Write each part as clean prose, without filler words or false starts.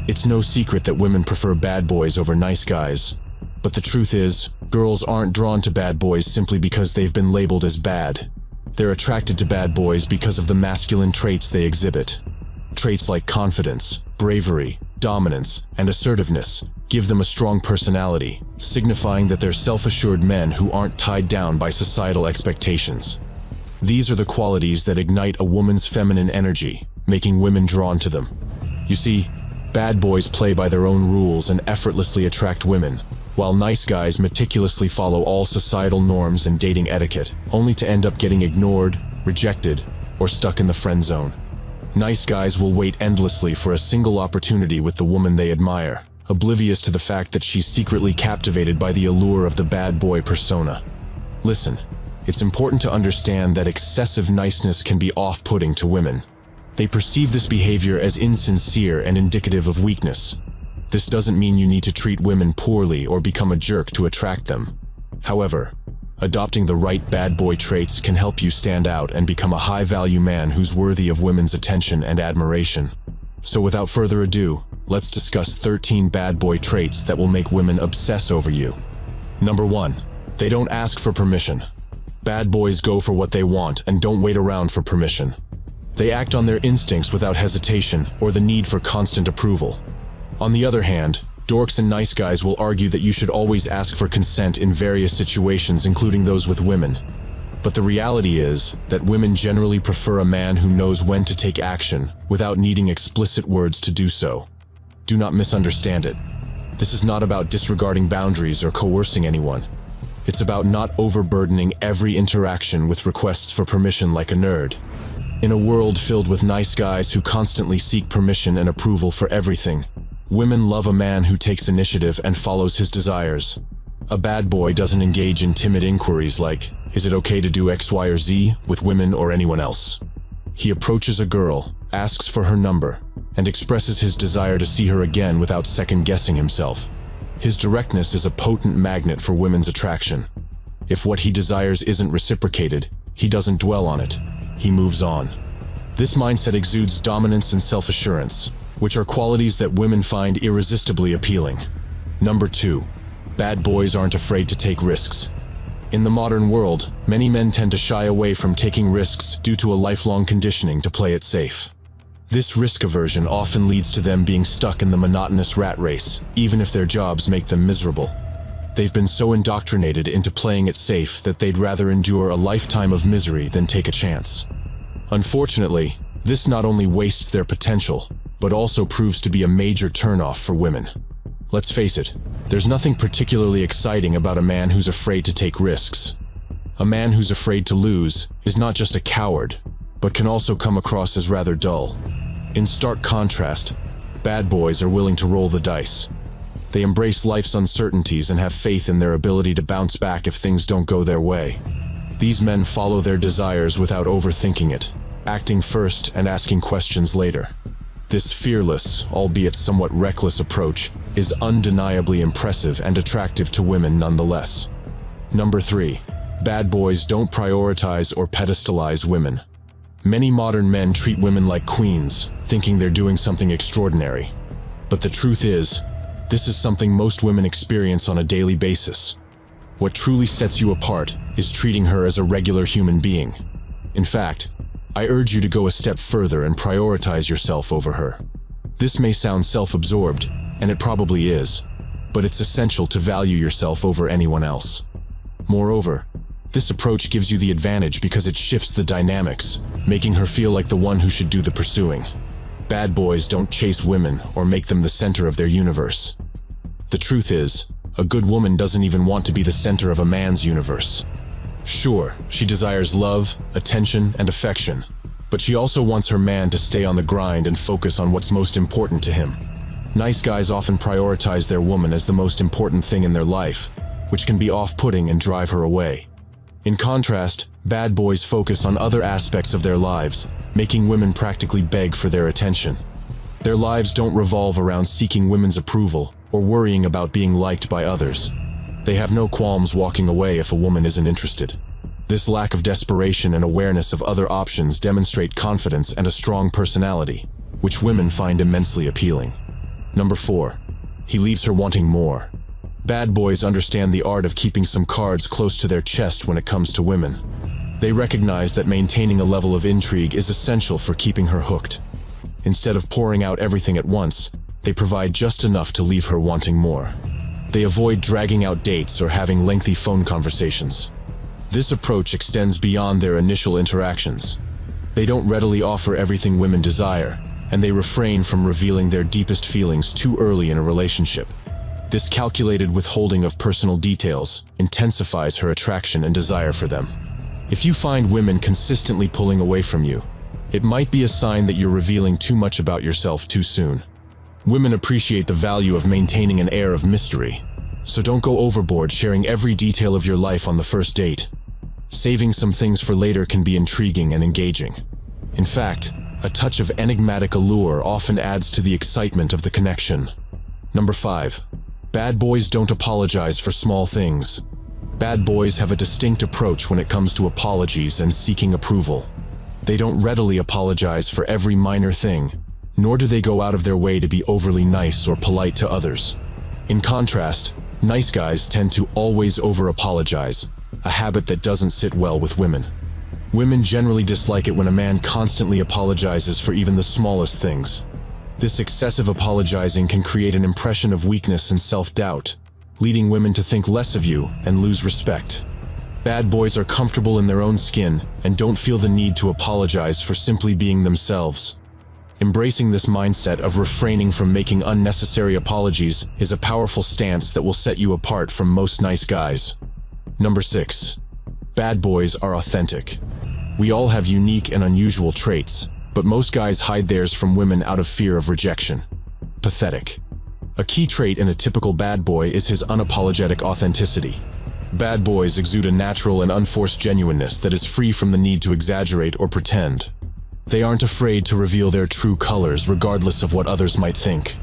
It's no secret that women prefer bad boys over nice guys. But the truth is, girls aren't drawn to bad boys simply because they've been labeled as bad. They're attracted to bad boys because of the masculine traits they exhibit. Traits like confidence, bravery, dominance, and assertiveness give them a strong personality, signifying that they're self-assured men who aren't tied down by societal expectations. These are the qualities that ignite a woman's feminine energy, making women drawn to them. You see, bad boys play by their own rules and effortlessly attract women, while nice guys meticulously follow all societal norms and dating etiquette, only to end up getting ignored, rejected, or stuck in the friend zone. Nice guys will wait endlessly for a single opportunity with the woman they admire, oblivious to the fact that she's secretly captivated by the allure of the bad boy persona. Listen, it's important to understand that excessive niceness can be off-putting to women. They perceive this behavior as insincere and indicative of weakness. This doesn't mean you need to treat women poorly or become a jerk to attract them. However, adopting the right bad boy traits can help you stand out and become a high-value man who's worthy of women's attention and admiration. So without further ado, let's discuss 13 bad boy traits that will make women obsess over you. Number 1. They don't ask for permission. Bad boys go for what they want and don't wait around for permission. They act on their instincts without hesitation or the need for constant approval. On the other hand, dorks and nice guys will argue that you should always ask for consent in various situations, including those with women. But the reality is that women generally prefer a man who knows when to take action without needing explicit words to do so. Do not misunderstand it. This is not about disregarding boundaries or coercing anyone. It's about not overburdening every interaction with requests for permission like a nerd. In a world filled with nice guys who constantly seek permission and approval for everything, women love a man who takes initiative and follows his desires. A bad boy doesn't engage in timid inquiries like, "Is it okay to do X, Y, or Z?" with women or anyone else. He approaches a girl, asks for her number, and expresses his desire to see her again without second-guessing himself. His directness is a potent magnet for women's attraction. If what he desires isn't reciprocated, he doesn't dwell on it. He moves on. This mindset exudes dominance and self-assurance, which are qualities that women find irresistibly appealing. Number 2. Bad boys aren't afraid to take risks. In the modern world, many men tend to shy away from taking risks due to a lifelong conditioning to play it safe. This risk aversion often leads to them being stuck in the monotonous rat race, even if their jobs make them miserable. They've been so indoctrinated into playing it safe that they'd rather endure a lifetime of misery than take a chance. Unfortunately, this not only wastes their potential, but also proves to be a major turnoff for women. Let's face it, there's nothing particularly exciting about a man who's afraid to take risks. A man who's afraid to lose is not just a coward, but can also come across as rather dull. In stark contrast, bad boys are willing to roll the dice. They embrace life's uncertainties and have faith in their ability to bounce back if things don't go their way. These men follow their desires without overthinking it, acting first and asking questions later. This fearless, albeit somewhat reckless approach is undeniably impressive and attractive to women nonetheless. Number 3. Bad boys don't prioritize or pedestalize women. Many modern men treat women like queens, thinking they're doing something extraordinary. But the truth is, this is something most women experience on a daily basis. What truly sets you apart is treating her as a regular human being. In fact, I urge you to go a step further and prioritize yourself over her. This may sound self-absorbed, and it probably is, but it's essential to value yourself over anyone else. Moreover, this approach gives you the advantage because it shifts the dynamics, making her feel like the one who should do the pursuing. Bad boys don't chase women or make them the center of their universe. The truth is, a good woman doesn't even want to be the center of a man's universe. Sure, she desires love, attention, and affection, but she also wants her man to stay on the grind and focus on what's most important to him. Nice guys often prioritize their woman as the most important thing in their life, which can be off-putting and drive her away. In contrast, bad boys focus on other aspects of their lives, making women practically beg for their attention. Their lives don't revolve around seeking women's approval or worrying about being liked by others. They have no qualms walking away if a woman isn't interested. This lack of desperation and awareness of other options demonstrate confidence and a strong personality, which women find immensely appealing. Number 4. He leaves her wanting more. Bad boys understand the art of keeping some cards close to their chest when it comes to women. They recognize that maintaining a level of intrigue is essential for keeping her hooked. Instead of pouring out everything at once, they provide just enough to leave her wanting more. They avoid dragging out dates or having lengthy phone conversations. This approach extends beyond their initial interactions. They don't readily offer everything women desire, and they refrain from revealing their deepest feelings too early in a relationship. This calculated withholding of personal details intensifies her attraction and desire for them. If you find women consistently pulling away from you, it might be a sign that you're revealing too much about yourself too soon. Women appreciate the value of maintaining an air of mystery, so don't go overboard sharing every detail of your life on the first date. Saving some things for later can be intriguing and engaging. In fact, a touch of enigmatic allure often adds to the excitement of the connection. Number 5. Bad boys don't apologize for small things. Bad boys have a distinct approach when it comes to apologies and seeking approval. They don't readily apologize for every minor thing, nor do they go out of their way to be overly nice or polite to others. In contrast, nice guys tend to always over-apologize, a habit that doesn't sit well with women. Women generally dislike it when a man constantly apologizes for even the smallest things. This excessive apologizing can create an impression of weakness and self-doubt, leading women to think less of you and lose respect. Bad boys are comfortable in their own skin and don't feel the need to apologize for simply being themselves. Embracing this mindset of refraining from making unnecessary apologies is a powerful stance that will set you apart from most nice guys. Number 6. Bad boys are authentic. We all have unique and unusual traits, but most guys hide theirs from women out of fear of rejection. Pathetic. A key trait in a typical bad boy is his unapologetic authenticity. Bad boys exude a natural and unforced genuineness that is free from the need to exaggerate or pretend. They aren't afraid to reveal their true colors regardless of what others might think.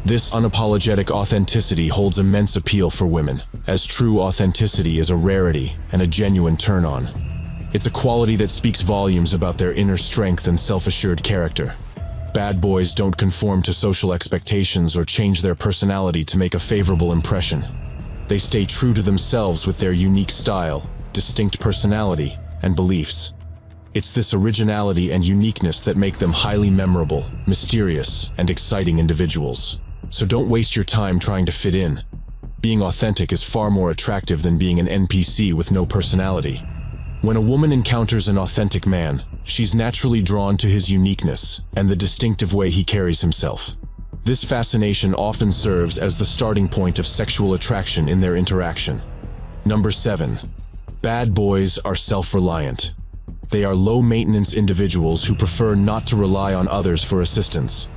This unapologetic authenticity holds immense appeal for women, as true authenticity is a rarity and a genuine turn-on. It's a quality that speaks volumes about their inner strength and self-assured character. Bad boys don't conform to social expectations or change their personality to make a favorable impression. They stay true to themselves with their unique style, distinct personality, and beliefs. It's this originality and uniqueness that make them highly memorable, mysterious, and exciting individuals. So don't waste your time trying to fit in. Being authentic is far more attractive than being an NPC with no personality. When a woman encounters an authentic man, she's naturally drawn to his uniqueness and the distinctive way he carries himself. This fascination often serves as the starting point of sexual attraction in their interaction. Number 7. Bad boys are self-reliant. They are low-maintenance individuals who prefer not to rely on others for assistance.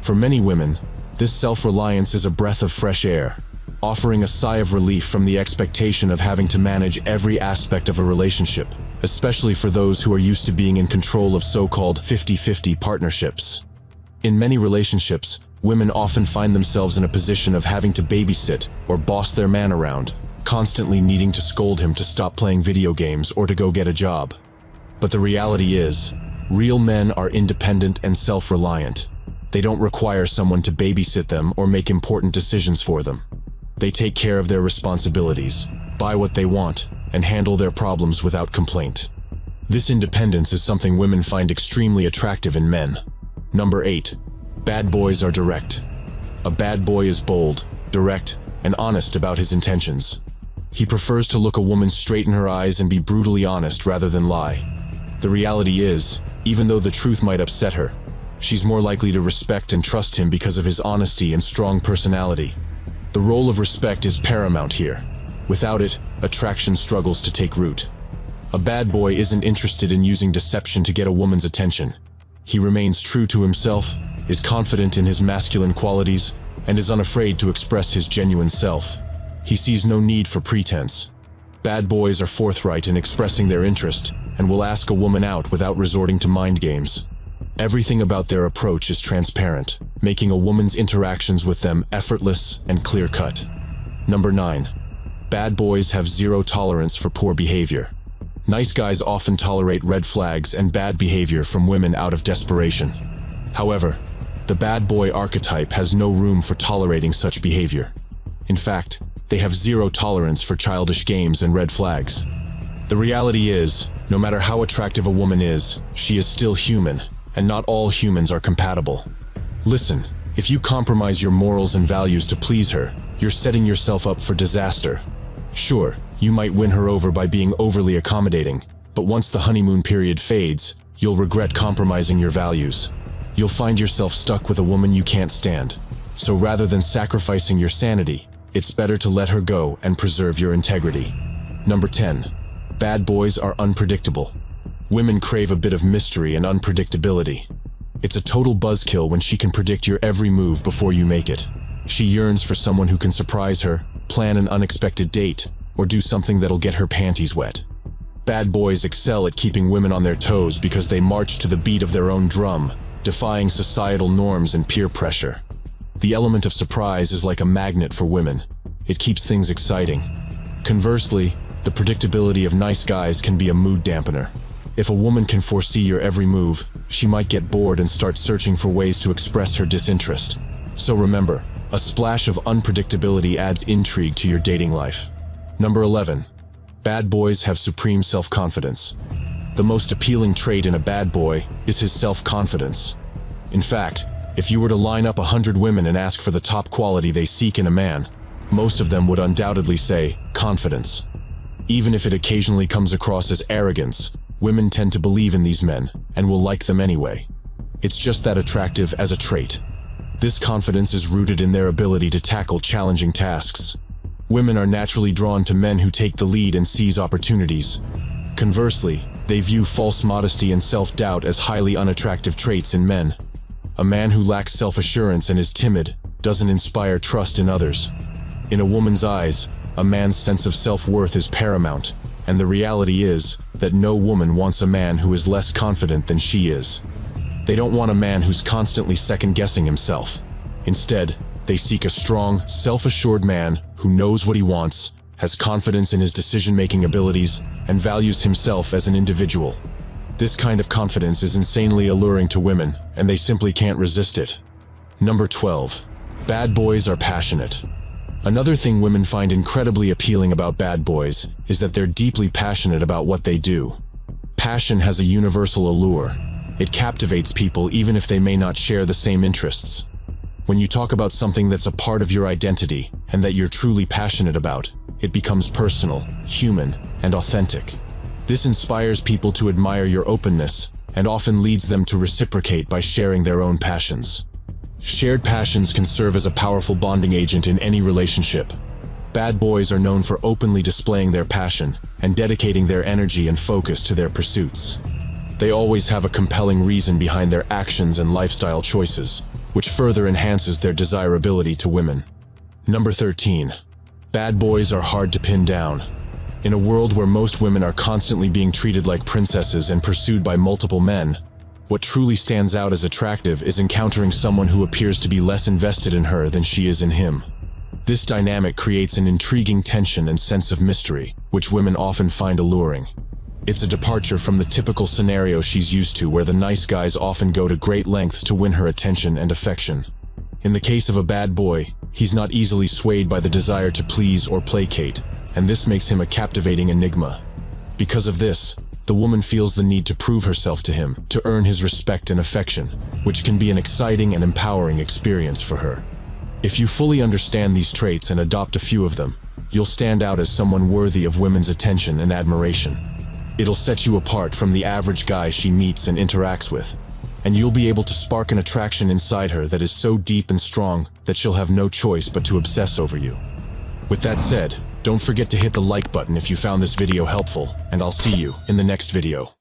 For many women, this self-reliance is a breath of fresh air, offering a sigh of relief from the expectation of having to manage every aspect of a relationship, especially for those who are used to being in control of so-called 50-50 partnerships. In many relationships, women often find themselves in a position of having to babysit or boss their man around, constantly needing to scold him to stop playing video games or to go get a job. But the reality is, real men are independent and self-reliant. They don't require someone to babysit them or make important decisions for them. They take care of their responsibilities, buy what they want, and handle their problems without complaint. This independence is something women find extremely attractive in men. Number 8. Bad boys are direct. A bad boy is bold, direct, and honest about his intentions. He prefers to look a woman straight in her eyes and be brutally honest rather than lie. The reality is, even though the truth might upset her, she's more likely to respect and trust him because of his honesty and strong personality. The role of respect is paramount here. Without it, attraction struggles to take root. A bad boy isn't interested in using deception to get a woman's attention. He remains true to himself, is confident in his masculine qualities, and is unafraid to express his genuine self. He sees no need for pretense. Bad boys are forthright in expressing their interest and will ask a woman out without resorting to mind games. Everything about their approach is transparent, making a woman's interactions with them effortless and clear-cut. Number 9. Bad boys have zero tolerance for poor behavior. Nice guys often tolerate red flags and bad behavior from women out of desperation. However, The bad boy archetype has no room for tolerating such behavior. In fact, they have zero tolerance for childish games and red flags. The reality is, no matter how attractive a woman is, she is still human, and not all humans are compatible. Listen, if you compromise your morals and values to please her, you're setting yourself up for disaster. Sure, you might win her over by being overly accommodating, but once the honeymoon period fades, you'll regret compromising your values. You'll find yourself stuck with a woman you can't stand. So rather than sacrificing your sanity, it's better to let her go and preserve your integrity. Number 10. Bad boys are unpredictable. Women crave a bit of mystery and unpredictability. It's a total buzzkill when she can predict your every move before you make it. She yearns for someone who can surprise her, plan an unexpected date, or do something that'll get her panties wet. Bad boys excel at keeping women on their toes because they march to the beat of their own drum, defying societal norms and peer pressure. The element of surprise is like a magnet for women. It keeps things exciting. Conversely, the predictability of nice guys can be a mood dampener. If a woman can foresee your every move, she might get bored and start searching for ways to express her disinterest. So remember, a splash of unpredictability adds intrigue to your dating life. Number 11. Bad boys have supreme self-confidence. The most appealing trait in a bad boy is his self-confidence. In fact, if you were to line up 100 women and ask for the top quality they seek in a man, most of them would undoubtedly say confidence. Even if it occasionally comes across as arrogance, women tend to believe in these men and will like them anyway. It's just that attractive as a trait. This confidence is rooted in their ability to tackle challenging tasks. Women are naturally drawn to men who take the lead and seize opportunities. Conversely, they view false modesty and self-doubt as highly unattractive traits in men. A man who lacks self-assurance and is timid doesn't inspire trust in others. In a woman's eyes, a man's sense of self-worth is paramount, and the reality is that no woman wants a man who is less confident than she is. They don't want a man who's constantly second-guessing himself. Instead, they seek a strong, self-assured man who knows what he wants, has confidence in his decision-making abilities, and values himself as an individual. This kind of confidence is insanely alluring to women, and they simply can't resist it. Number 12. Bad boys are passionate. Another thing women find incredibly appealing about bad boys is that they're deeply passionate about what they do. Passion has a universal allure. It captivates people even if they may not share the same interests. When you talk about something that's a part of your identity and that you're truly passionate about, it becomes personal, human, and authentic. This inspires people to admire your openness and often leads them to reciprocate by sharing their own passions. Shared passions can serve as a powerful bonding agent in any relationship. Bad boys are known for openly displaying their passion and dedicating their energy and focus to their pursuits. They always have a compelling reason behind their actions and lifestyle choices, which further enhances their desirability to women. Number 13. Bad boys are hard to pin down. In a world where most women are constantly being treated like princesses and pursued by multiple men, what truly stands out as attractive is encountering someone who appears to be less invested in her than she is in him. This dynamic creates an intriguing tension and sense of mystery, which women often find alluring. It's a departure from the typical scenario she's used to, where the nice guys often go to great lengths to win her attention and affection. In the case of a bad boy, he's not easily swayed by the desire to please or placate, and this makes him a captivating enigma. Because of this, the woman feels the need to prove herself to him, to earn his respect and affection, which can be an exciting and empowering experience for her. If you fully understand these traits and adopt a few of them, you'll stand out as someone worthy of women's attention and admiration. It'll set you apart from the average guy she meets and interacts with, and you'll be able to spark an attraction inside her that is so deep and strong that she'll have no choice but to obsess over you. With that said, don't forget to hit the like button if you found this video helpful, and I'll see you in the next video.